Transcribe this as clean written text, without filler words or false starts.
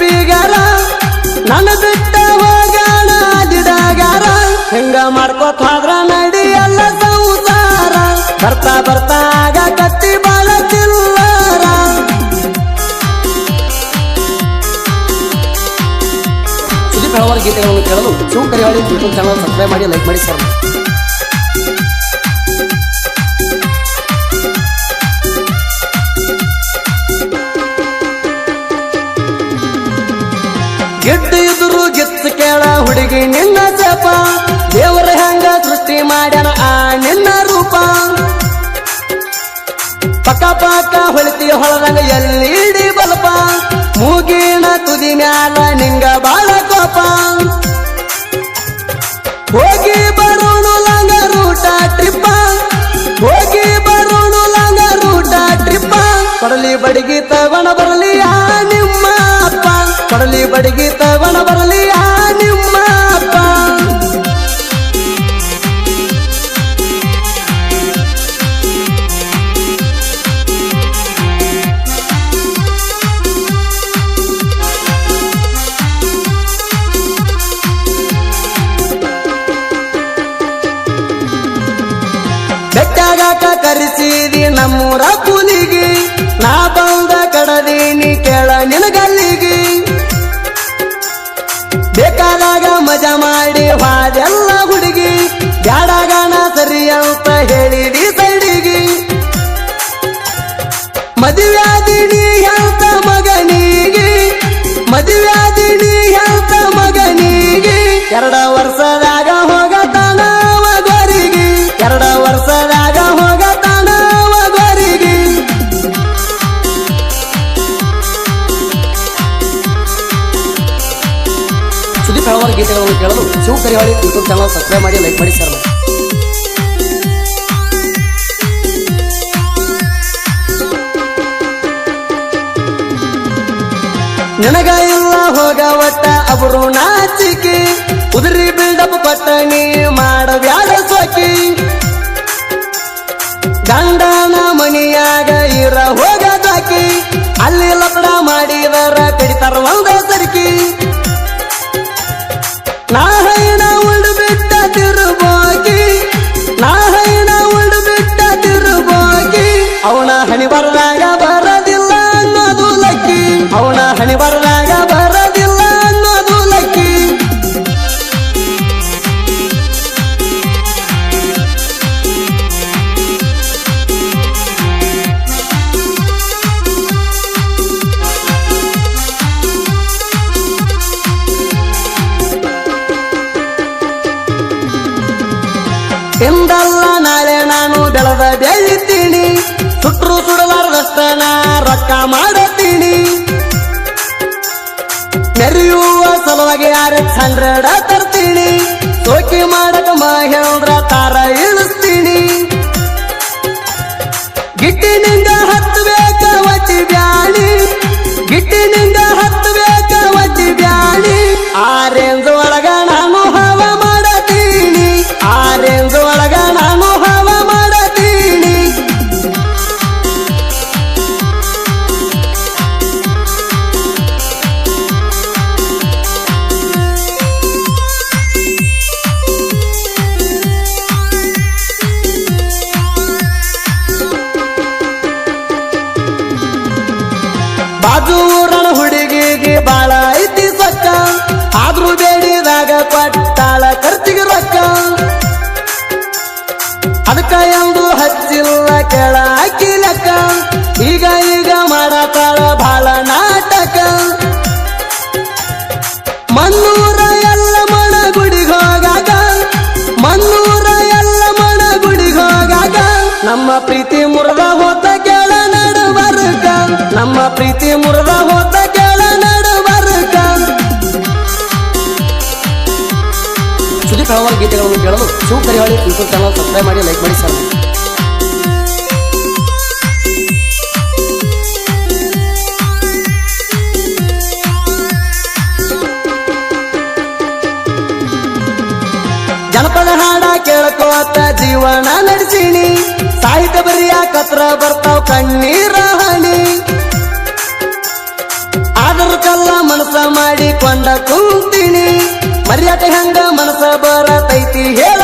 ಟ್ರಿಪ್ಪಿಗಾರ ನನ್ನ ಬಿಟ್ಟ ಹೋಗೋಣ ಜಿಡಗಾರ ಹಿಂಗ ಮಾಡ್ಕೋತ ಹೋದ್ರ ನಡಿಯಲ್ಲ ಸಂಸಾರ ಬರ್ತಾ ಬರ್ತಾ ಆಗ ಕತ್ತಿ ಬಾಳ ಚಿಲ್ಲರ ಸುದೀಪ್ ಹಲವಾರು ಗೀತೆಗಳನ್ನು ಕೇಳಲು ಶಿವ ಕರಿವಾಳಿ ಯೂಟ್ಯೂಬ್ ಚಾನಲ್ ಸಬ್ಸ್ಕ್ರೈಬ್ ಮಾಡಿ ಲೈಕ್ ಮಾಡಿ ಶೇರ್ ಮಾಡಿ. ಗೆದ್ದು ಇದ್ರು ಗೆತ್ತು ಕೇಳ ಹುಡುಗಿ ನಿನ್ನ ಜಪ ದೇವರ ಹೆಂಗ ಸೃಷ್ಟಿ ಮಾಡ್ಯಾನ ಆ ನಿನ್ನ ರೂಪ ಪಕ್ಕ ಪಕ್ಕ ಹೊಳಿತಿ ಹೊಳದಂಗ ಎಲ್ಲಿಡಿ ಬಲ್ಪ ಮೂಗಿನ ತುದಿ ಮ್ಯಾಲ ನಿಂಗ ಬಾಳ ಕೋಪ ಹೋಗಿ ಬರೋಣು ಲಂಗ ರೂಟ ಟ್ರಿಪ್ಪ ಹೋಗಿ ಬರೋಣು ಲಂಗ ರೂಟ ಟ್ರಿಪ್ಪ ಕೊಡಲಿ ಬಡಿಗಿ ತಗೊಂಡ ಬರಲಿ ಆ ನಿಮ್ಮ ಅಪ್ಪ ಕೊಡಲಿ ಬಡಿಗಿ ತಗೊಂಡ ಬರಲಿ ಆ ನಿಮ್ಮ ಅಪ್ಪ ಬೆಟ್ಟಾಗಾಕ ಕರೆಸಿದಿ ನಮ್ಮೂರ ಕೂಲಿಗೆ ನಾ ಬಂದ ಕಡದೀನಿ ಕೇಳ ನಿನಗಲ್ಲಿಗೆ ಬೇಕಾದಾಗ ಮಜಾ ಮಾಡಿ ಹಾದೆಲ್ಲ ಹುಡುಗಿ ಬ್ಯಾಡಗಾನ ಸರಿ ಅಂತ ಹೇಳಿದಿ ಸೈಡಿಗೆ ಮದುವ್ಯಾದಿನಿ ಅಂತ ಮಗನಿಗೆ ಮದುವ್ಯಾದಿನಿ ಅಂತ ಮಗನಿಗೆ 2 ವರ್ಷದಾಗ ಹೋಗತಾನ ಮಗರಿಗೆ 2 ವರ್ಷದಾಗ ಹೋಗತಾನ ಮಗರಿಗೆ ಸುದೀಪ್ ಹಲವಾರು ಗೀತೆಗಳನ್ನು ಕೇಳಲು ಶಿವ ಕರಿವಾಳಿ ಯೂಟ್ಯೂಬ್ ಚಾನಲ್ ಸಬ್ಸ್ಕ್ರೈಬ್ ಮಾಡಿ ಲೈಕ್ ಮಾಡಿ ಶೇರ್ ಮಾಡಿ. ನಿನಗ ಇಲ್ಲ ಹೋಗ ಒಟ್ಟ ಅಬ್ರು ನಾಚಿಕೆ ಉದುರಿ ಬಿಲ್ಡಪ್ ಕೊಟ್ಟನಿ ಮಾಡ ಬ್ಯಾಡ ಸೋಕಿ ಗಂಡನ ಮನಿಯಾಗ ಇರ ಹೋಗದಾಕಿ ಅಲ್ಲಿ ಲಪಡ ಮಾಡಿದರ ಕಡಿತಾರ ಒಂದ ಸರ್ಕಿ ನಾ ಹೈನ ಉಳ್ದು ಬಿಟ್ಟ ತಿರುಬೋಗಿ ನಾ ಹೈನ ಉಳ್ದು ಬಿಟ್ಟ ತಿರುಬೋಗಿ ಅವನ ಹಣಿ ಬರದಾಗ ಬರದಿಲ್ಲ ಅನ್ನೋದು ಲಕ್ಕಿ ಅವನ ಹಣಿ ಬರದಾಗ ಬರದಿಲ್ಲ ಅನ್ನೋದು ಲಕ್ಕಿ ಎಂದಲ್ಲ ನಾಳೆ ನಾನು ಬೆಳೆದ ಬೆಳಿತೀನಿ ಸುಟ್ರು ಸುಡಲಾರ್ದಷ್ಟ ನಾ ರೊಕ್ಕ ಮಾಡತೀನಿ ಮೆರೆಯುವ ಸಲುವಾಗಿ RX100 ತರ್ತೀನಿ ಸೋಕಿ ಮಾಡಕ ಮಹೇಂದ್ರ ತಾರ ಇಳಿಸ್ತೀನಿ ಗಿಟ್ಟಿನಿಂದ ಹತ್ತಬೇಕ ಒತ್ತಿ ಬ್ಯಾಣಿ ಗಿಟ್ಟಿನಿಂದ ಹತ್ತಬೇಕ ಒತ್ತಿ ಬ್ಯಾಣಿ ಆ ರೇಂಜ್ ಒಳಗ ನಾನು ಹವ ಮಾಡತೀನಿ ಆ ರೇಂಜ್ ಒಳಗ ನಾನು ಹವ ಮಾಡತೀನಿ ಬಾಜು ಊರನ ಹುಡುಗಿಗೆ ಬಾಳ ಐತಿ ಸೊಕ್ಕ ಆದ್ರೂ ಬೇಡಿದಾಗ ಕೊಟ್ಟಾಳ ಖರ್ಚಿಗೆ ರೊಕ್ಕ ಅದಕ್ಕ ಎಂದು ಹಚ್ಚಿಲ್ಲ ಕೆಳ ಲೆಕ್ಕ ಈಗ ಈಗ ಮಾಡತಾಳ ಬಾಳ ನಾಟಕ ಮನ್ನೂರ ಎಲ್ಲ ಮಣ ಗುಡಿಗೆ ಹೋಗಾಗ ಮನ್ನೂರ ಎಲ್ಲ ಮಣ ಗುಡಿಗೆ ಹೋಗಾಗ ನಮ್ಮ ಪ್ರೀತಿ ಮುರಿದ ಹೋತ ಕೇಳ ನಡುವರ್ಗ ನಮ್ಮ ಪ್ರೀತಿ ಮುರಿದ ಹೋತ ಕೇಳ ನಡುವರ್ಗ ಸುದೀಪ್ ಹಲವಾರು ಗೀತೆಗಳನ್ನು ಕೇಳಲು ಶಿವ ಕರಿವಾಳಿ ಯೂಟ್ಯೂಬ್ ಚಾನಲ್ ಸಬ್ಸ್ಕ್ರೈಬ್ ಮಾಡಿ ಲೈಕ್ ಮಾಡಿ ಶೇರ್ ಮಾಡಿ. ಜನಪದ ಹಾಡ ಕೇಳ್ಕೋತ ಜೀವನ ನಡೆಸೀನಿ ಸಾಹಿತ್ಯ ಬರಿಯಾಕತ್ರ ಬರ್ತಾವ್ ಕಣ್ಣೀರ ಹನಿ ಆದ್ರ ಕಲ್ಲ ಮನಸ ಮರ್ಯಾದೆ ಹೆಂಗ ಮನಸ ಬರತೈತಿ ಹೇಳ